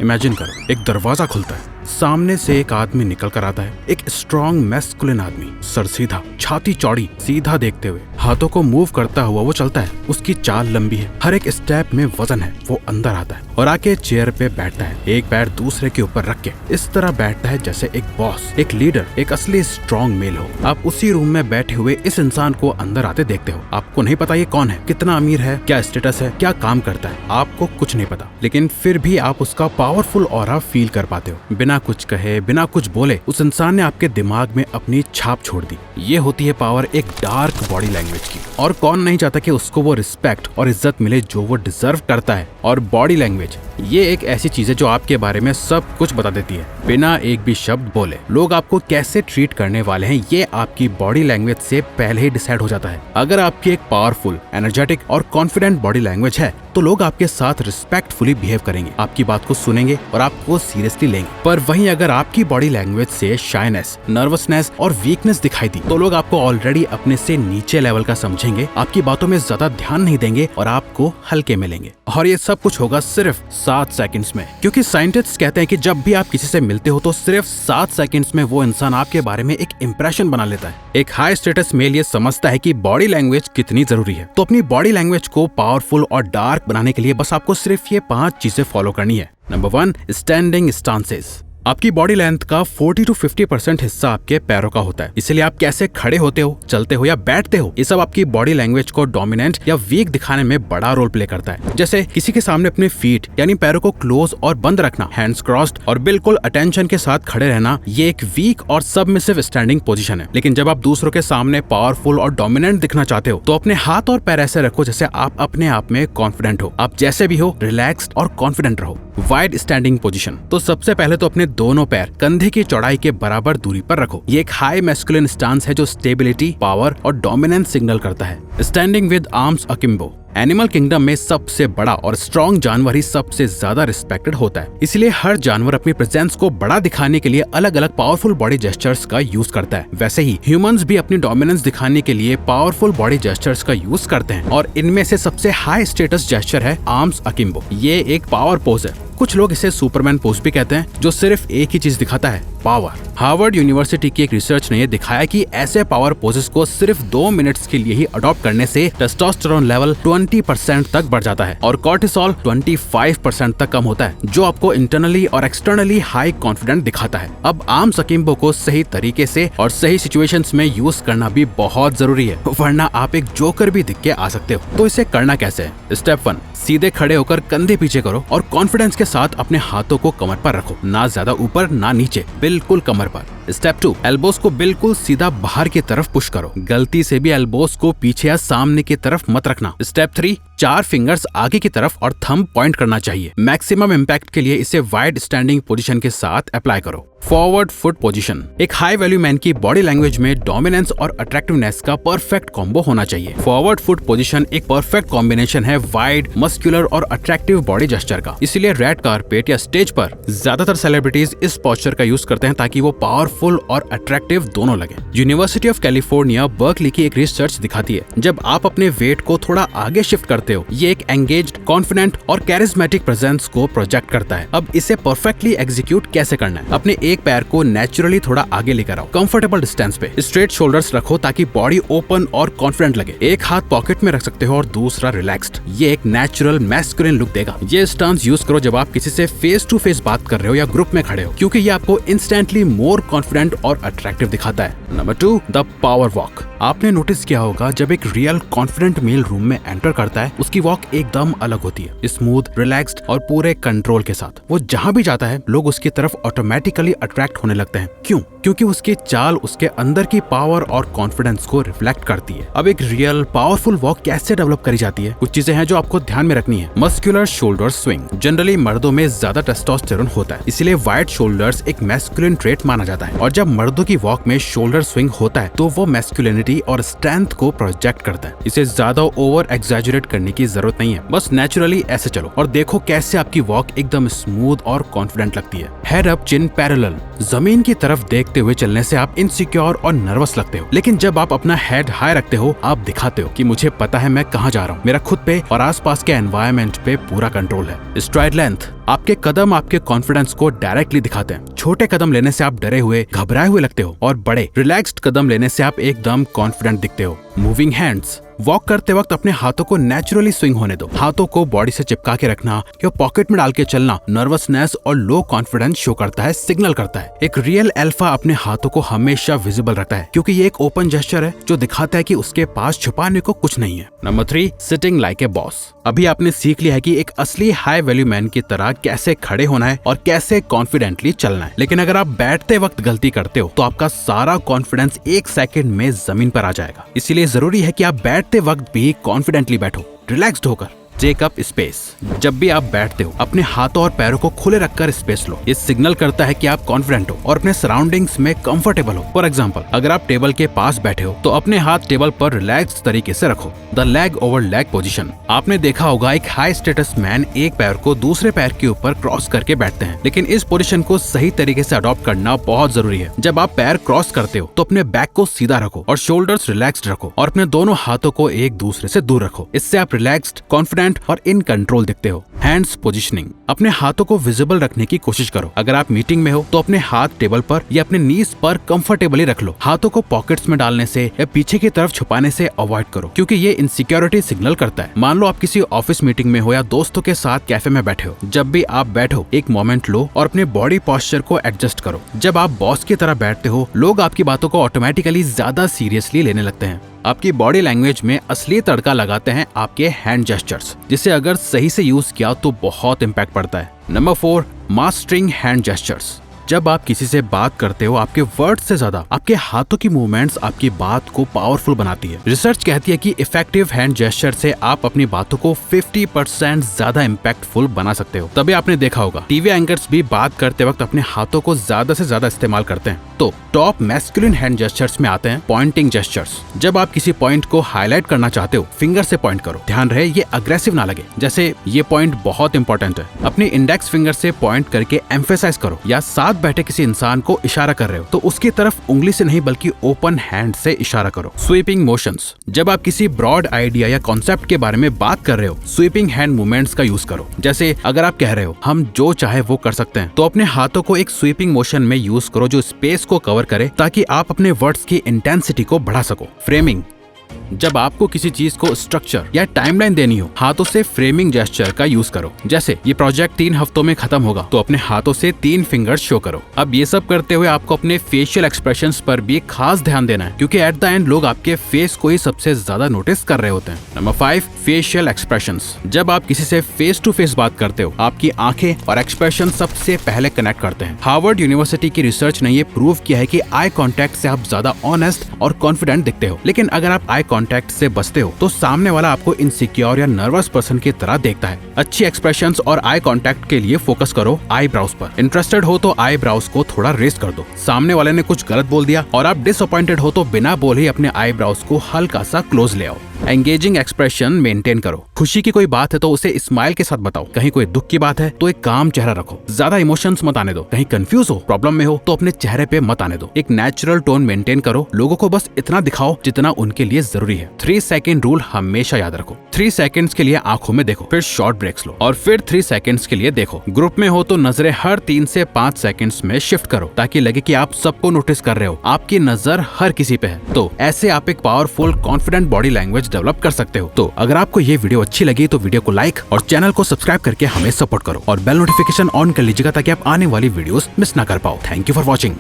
Imagine करो, एक दरवाजा खुलता है, सामने से एक आदमी निकल कर आता है, एक स्ट्रॉन्ग मैस्कुलिन आदमी, सर सीधा, छाती चौड़ी, सीधा देखते हुए, हाथों को मूव करता हुआ वो चलता है। उसकी चाल लंबी है, हर एक स्टेप में वजन है। वो अंदर आता है और आके चेयर पे बैठता है, एक पैर दूसरे के ऊपर रख के इस तरह बैठता है जैसे एक बॉस, एक लीडर, एक असली स्ट्रॉन्ग मेल हो। आप उसी रूम में बैठे हुए इस इंसान को अंदर आते देखते हो। आपको नहीं पता ये कौन है, कितना अमीर है, क्या स्टेटस है, क्या काम करता है, आपको कुछ नहीं पता, लेकिन फिर भी आप उसका पावरफुल ऑरा फील कर पाते हो। बिना कुछ कहे, बिना कुछ बोले उस इंसान ने आपके दिमाग में अपनी छाप छोड़ दी। ये होती है पावर एक डार्क बॉडी लैंग्वेज की। और कौन नहीं चाहता कि उसको वो रिस्पेक्ट और इज्जत मिले जो वो डिजर्व करता है। और बॉडी लैंग्वेज ये एक ऐसी चीज है जो आपके बारे में सब कुछ बता देती है, बिना एक भी शब्द बोले। लोग आपको कैसे ट्रीट करने वाले हैं ये आपकी बॉडी लैंग्वेज से पहले ही डिसाइड हो जाता है। अगर आपकी एक पावरफुल, एनर्जेटिक और कॉन्फिडेंट बॉडी लैंग्वेज है तो लोग आपके साथ रिस्पेक्टफुली बिहेव करेंगे, आपकी बात को सुनेंगे और आपको सीरियसली लेंगे। पर वहीं अगर आपकी बॉडी लैंग्वेज से शाइनेस, नर्वसनेस और वीकनेस दिखाई दी तो लोग आपको ऑलरेडी अपने से नीचे लेवल का समझेंगे, आपकी बातों में ज्यादा ध्यान नहीं देंगे और आपको हल्के में लेंगे। और ये सब कुछ होगा सिर्फ 7 सेकंड्स में, क्योंकि साइंटिस्ट कहते हैं कि जब भी आप किसी से मिलते हो तो सिर्फ 7 सेकंड्स में वो इंसान आपके बारे में एक इंप्रेशन बना लेता है। एक हाई स्टेटस मेल ये समझता है कि बॉडी लैंग्वेज कितनी जरूरी है। तो अपनी बॉडी लैंग्वेज को पावरफुल और डार्क बनाने के लिए बस आपको सिर्फ ये 5 चीजें फॉलो करनी है। Number 1, standing stances. आपकी बॉडी लेंथ का 40 to 50% हिस्सा आपके पैरों का होता है, इसलिए आप कैसे खड़े होते हो, चलते हो या बैठते हो, ये सब आपकी बॉडी लैंग्वेज को डोमिनेंट या वीक दिखाने में बड़ा रोल प्ले करता है। जैसे किसी के सामने अपने फीट यानी पैरों को क्लोज और बंद रखना, हैंड्स क्रॉस्ड और बिल्कुल अटेंशन के साथ खड़े रहना, ये एक वीक और सबमिसिव स्टैंडिंग पोजीशन है। लेकिन जब आप दूसरों के सामने पावरफुल और डोमिनेंट दिखना चाहते हो तो अपने हाथ और पैर ऐसे रखो जैसे आप अपने आप में कॉन्फिडेंट हो। आप जैसे भी हो, रिलैक्स्ड और कॉन्फिडेंट रहो। Wide standing position. तो सबसे पहले तो अपने दोनों पैर कंधे की चौड़ाई के बराबर दूरी पर रखो। ये एक हाई मैस्कुलिन स्टांस है जो स्टेबिलिटी, पावर और डोमिनेंस सिग्नल करता है। Standing with arms akimbo. Animal kingdom में सबसे बड़ा और स्ट्रॉन्ग जानवर ही सबसे ज्यादा रिस्पेक्टेड होता है, इसलिए हर जानवर अपनी प्रेजेंस को बड़ा दिखाने के लिए अलग अलग पावरफुल बॉडी जेस्चर्स का यूज करता है। वैसे ही ह्यूमंस भी अपनी डोमिनेंस दिखाने के लिए पावरफुल बॉडी जेस्चर्स का यूज करते हैं और इनमें से सबसे हाई स्टेटस जेस्चर है आर्म्स अकिम्बो। ये एक पावर पोज है। कुछ लोग इसे सुपरमैन पोज भी कहते हैं, जो सिर्फ एक ही चीज दिखाता है, पावर। हार्वर्ड यूनिवर्सिटी की एक रिसर्च ने यह दिखाया कि ऐसे पावर पोजेस को सिर्फ 2 मिनट्स के लिए ही अडॉप्ट करने से टेस्टोस्टेरोन लेवल 20% तक बढ़ जाता है और कॉर्टिसोल 25% तक कम होता है, जो आपको इंटरनली और एक्सटर्नली हाई कॉन्फिडेंट दिखाता है। अब आर्म्स अकिम्बो को सही तरीके से और सही सिचुएशंस में यूज करना भी बहुत जरूरी है, वरना आप एक जोकर भी दिख के आ सकते हो। तो इसे करना कैसे है? स्टेप 1, सीधे खड़े होकर कंधे पीछे करो और कॉन्फिडेंस के साथ अपने हाथों को कमर पर रखो, ना ज्यादा ऊपर ना नीचे, बिल्कुल कमर पर। स्टेप 2, एल्बोस को बिल्कुल सीधा बाहर की तरफ पुश करो, गलती से भी एल्बोस को पीछे या सामने की तरफ मत रखना। स्टेप 3, 4 फिंगर्स आगे की तरफ और थंब पॉइंट करना चाहिए। मैक्सिमम इम्पैक्ट के लिए इसे वाइड स्टैंडिंग पोजीशन के साथ अप्लाई करो। Forward foot position. एक हाई वैल्यू मैन की बॉडी लैंग्वेज में डोमिनेंस और अट्रैक्टिवनेस का परफेक्ट कॉम्बो होना चाहिए। फॉरवर्ड फुट पोजीशन एक परफेक्ट कॉम्बिनेशन है वाइड, मस्कुलर और अट्रैक्टिव बॉडी जेस्चर का। इसीलिए रेड कारपेट या स्टेज पर ज्यादातर सेलिब्रिटीज इस पोस्चर का यूज करते हैं ताकि वो पावरफुल और अट्रैक्टिव दोनों लगे। यूनिवर्सिटी ऑफ कैलिफोर्निया बर्कली की एक रिसर्च दिखाती है, जब आप अपने वेट को थोड़ा आगे शिफ्ट करते हो, ये एक एंगेज्ड, कॉन्फिडेंट और कैरिज्मेटिक प्रेजेंस को प्रोजेक्ट करता है। अब इसे परफेक्टली एग्जीक्यूट कैसे करना है? अपने एक पैर को नेचुरली थोड़ा आगे लेकर आओ, कंफर्टेबल डिस्टेंस पे। स्ट्रेट शोल्डर्स रखो ताकि बॉडी ओपन और कॉन्फिडेंट लगे। एक हाथ पॉकेट में रख सकते हो और दूसरा रिलैक्स्ड। ये एक नेचुरल मैस्कुलिन लुक देगा। ये स्टांस यूज करो जब आप किसी से फेस टू फेस बात कर रहे हो या ग्रुप में खड़े हो, क्योंकि ये आपको इंस्टेंटली मोर कॉन्फिडेंट और अट्रैक्टिव दिखाता है। Number 2, the power walk. आपने नोटिस किया होगा जब एक रियल कॉन्फिडेंट मेल रूम में एंटर करता है, उसकी वॉक एकदम अलग होती है, स्मूथ, रिलैक्स्ड और पूरे कंट्रोल के साथ। वो जहाँ भी जाता है लोग उसकी तरफ ऑटोमेटिकली अट्रैक्ट होने लगते हैं। क्यों? क्योंकि उसकी चाल उसके अंदर की पावर और कॉन्फिडेंस को रिफ्लेक्ट करती है। अब एक रियल पावरफुल वॉक कैसे डेवलप करी जाती है? कुछ चीजें हैं जो आपको ध्यान में रखनी है। Muscular shoulder swing. जनरली मर्दों में ज्यादा टेस्टोस्टेरोन होता है, इसलिए वाइड शोल्डर्स एक मैस्कुलिन ट्रेट माना जाता है, और जब मर्दों की वॉक में शोल्डर स्विंग होता है तो वो मैस्कुलिनिटी और स्ट्रेंथ को प्रोजेक्ट करता है। इसे ज्यादा ओवर एग्जैजुरेट करने की जरूरत नहीं है, बस नेचुरली ऐसे चलो और देखो कैसे आपकी वॉक एकदम स्मूथ और कॉन्फिडेंट लगती है। हेड अप, चिन पैरेलल। कंफर्टेबल। जमीन की तरफ देखते हुए चलने से आप इनसिक्योर और नर्वस लगते हो, लेकिन जब आप अपना हेड हाई रखते हो आप दिखाते हो कि मुझे पता है मैं कहाँ जा रहा हूँ। मेरा खुद पे और आसपास के एनवायरनमेंट पे पूरा कंट्रोल है। स्ट्राइड लेंथ, आपके कदम आपके कॉन्फिडेंस को डायरेक्टली दिखाते हैं। छोटे कदम लेने से आप डरे हुए, घबराए हुए लगते हो और बड़े रिलैक्स्ड कदम लेने से आप एकदम कॉन्फिडेंट दिखते हो। मूविंग हैंड्स, वॉक करते वक्त अपने हाथों को नेचुरली स्विंग होने दो। हाथों को बॉडी से चिपका के रखना या पॉकेट में डाल के चलना नर्वसनेस और लो कॉन्फिडेंस शो करता है, सिग्नल करता है। एक रियल अल्फा अपने हाथों को हमेशा विजिबल रखता है, क्योंकि ये एक ओपन जेस्चर है जो दिखाता है कि उसके पास छुपाने को कुछ नहीं है। Number 3, sitting like a boss. अभी आपने सीख लिया है कि एक असली हाई वैल्यू मैन की तरह कैसे खड़े होना है और कैसे कॉन्फिडेंटली चलना है। लेकिन अगर आप बैठते वक्त गलती करते हो तो आपका सारा कॉन्फिडेंस 1 सेकंड में जमीन पर आ जाएगा। इसीलिए जरूरी है कि आप बैठते वक्त भी कॉन्फिडेंटली बैठो, रिलैक्स्ड होकर। टेक अप स्पेस, जब भी आप बैठते हो अपने हाथों और पैरों को खुले रखकर स्पेस लो। ये सिग्नल करता है कि आप कॉन्फिडेंट हो और अपने सराउंडिंग्स में कंफर्टेबल हो। फॉर एग्जांपल, अगर आप टेबल के पास बैठे हो तो अपने हाथ टेबल पर रिलैक्स्ड तरीके से रखो। The leg over leg position, आपने देखा होगा एक हाई स्टेटस मैन एक पैर को दूसरे पैर के ऊपर क्रॉस करके बैठते हैं, लेकिन इस पोजीशन को सही तरीके से अडॉप्ट करना बहुत जरूरी है। जब आप पैर क्रॉस करते हो तो अपने बैक को सीधा रखो और शोल्डर्स रिलैक्स्ड रखो और अपने दोनों हाथों को एक दूसरे से दूर रखो। इससे आप रिलैक्स्ड, कॉन्फिडेंट और इन कंट्रोल दिखते हो। हैंड्स पोजीशनिंग, अपने हाथों को विजिबल रखने की कोशिश करो। अगर आप मीटिंग में हो तो अपने हाथ टेबल पर या अपने नीज पर कंफर्टेबली रख लो। हाथों को पॉकेट्स में डालने से या पीछे की तरफ छुपाने से अवॉइड करो, क्योंकि ये इनसिक्योरिटी सिग्नल करता है। मान लो आप किसी ऑफिस मीटिंग में हो या दोस्तों के साथ कैफे में बैठे हो। जब भी आप बैठो एक मोमेंट लो और अपने बॉडी पोस्चर को एडजस्ट करो। जब आप बॉस की तरह बैठते हो लोग आपकी बातों को ऑटोमेटिकली ज्यादा सीरियसली लेने लगते हैं। आपकी बॉडी लैंग्वेज में असली तड़का लगाते हैं आपके हैंड जेस्चर्स, जिसे अगर सही से यूज किया तो बहुत इम्पैक्ट पड़ता है। Number 4, mastering hand gestures. जब आप किसी से बात करते हो आपके वर्ड से ज्यादा आपके हाथों की मूवमेंट्स आपकी बात को पावरफुल बनाती है। रिसर्च कहती है कि इफेक्टिव हैंड जेस्चर से आप अपनी बातों को 50% ज्यादा इम्पैक्टफुल बना सकते हो। तभी आपने देखा होगा टीवी एंकर्स भी बात करते वक्त अपने हाथों को ज्यादा से ज्यादा इस्तेमाल करते हैं। तो टॉप मैस्कुलिन हैंड जेस्चर्स में आते हैं पॉइंटिंग जेस्चर्स। जब आप किसी पॉइंट को हाईलाइट करना चाहते हो फिंगर से पॉइंट करो। ध्यान रहे ये अग्रेसिव ना लगे। जैसे ये पॉइंट बहुत इंपॉर्टेंट है। अपनी इंडेक्स फिंगर से पॉइंट करके एम्फेसाइज करो। या साथ बैठे किसी इंसान को इशारा कर रहे हो तो उसकी तरफ उंगली से नहीं बल्कि ओपन हैंड से इशारा करो। स्वीपिंग मोशंस, जब आप किसी ब्रॉड आइडिया या कॉन्सेप्ट के बारे में बात कर रहे हो स्वीपिंग हैंड मूवमेंट्स का यूज करो। जैसे अगर आप कह रहे हो हम जो चाहे वो कर सकते हैं, तो अपने हाथों को एक स्वीपिंग मोशन में यूज करो जो स्पेस को कवर करे, ताकि आप अपने वर्ड्स की इंटेंसिटी को बढ़ा सको। फ्रेमिंग, जब आपको किसी चीज को स्ट्रक्चर या टाइमलाइन देनी हो हाथों से फ्रेमिंग जेस्चर का यूज करो। जैसे ये प्रोजेक्ट 3 हफ्तों में खत्म होगा तो अपने हाथों से 3 फिंगर्स शो करो। अब ये सब करते हुए आपको अपने फेशियल एक्सप्रेशंस पर भी खास ध्यान देना है, क्योंकि एट द एंड लोग आपके फेस को ही सबसे ज्यादा नोटिस कर रहे होते हैं। Number 5, facial expressions. जब आप किसी से फेस टू फेस बात करते हो आपकी आंखें और एक्सप्रेशन सबसे पहले कनेक्ट करते हैं। हार्वर्ड यूनिवर्सिटी की रिसर्च ने ये प्रूव किया है कि आई कॉन्टेक्ट से आप ज्यादा ऑनेस्ट और कॉन्फिडेंट दिखते हो। लेकिन अगर आप आई कॉन्टेक्ट से बचते हो तो सामने वाला आपको इनसिक्योर या नर्वस पर्सन की तरह देखता है। अच्छी एक्सप्रेशंस और आई कांटेक्ट के लिए फोकस करो आईब्राउज पर। इंटरेस्टेड हो तो आईब्राउज को थोड़ा रेस्ट कर दो। सामने वाले ने कुछ गलत बोल दिया और आप डिसअपॉइंटेड हो तो बिना बोले ही अपने आईब्राउज को हल्का सा क्लोज ले आओ। एंगेजिंग एक्सप्रेशन मेंटेन करो। खुशी की कोई बात है तो उसे स्माइल के साथ बताओ। कहीं कोई दुख की बात है तो एक काम चेहरा रखो। ज्यादा इमोशंस मत आने दो। कहीं कंफ्यूज हो, प्रॉब्लम में हो तो अपने चेहरे पे मत आने दो। एक नेचुरल टोन मेंटेन करो। लोगों को बस इतना दिखाओ जितना उनके लिए जरूरी है। 3 सेकंड रूल हमेशा याद रखो। 3 सेकंड्स के लिए आंखों में देखो, फिर शॉर्ट ब्रेक्स लो और फिर 3 सेकंड्स के लिए देखो। ग्रुप में हो तो नजरें हर 3 से 5 सेकंड्स में शिफ्ट करो ताकि लगे कि आप सबको नोटिस कर रहे हो, आपकी नजर हर किसी पे है। तो ऐसे आप एक powerful confident body language develop कर सकते हो। तो अगर आपको ये वीडियो अच्छी लगी तो वीडियो को लाइक और चैनल को सब्सक्राइब करके हमें सपोर्ट करो और बेल नोटिफिकेशन ऑन कर लीजिएगा ताकि आप आने वाली वीडियोस मिस ना कर पाओ। Thank you for watching.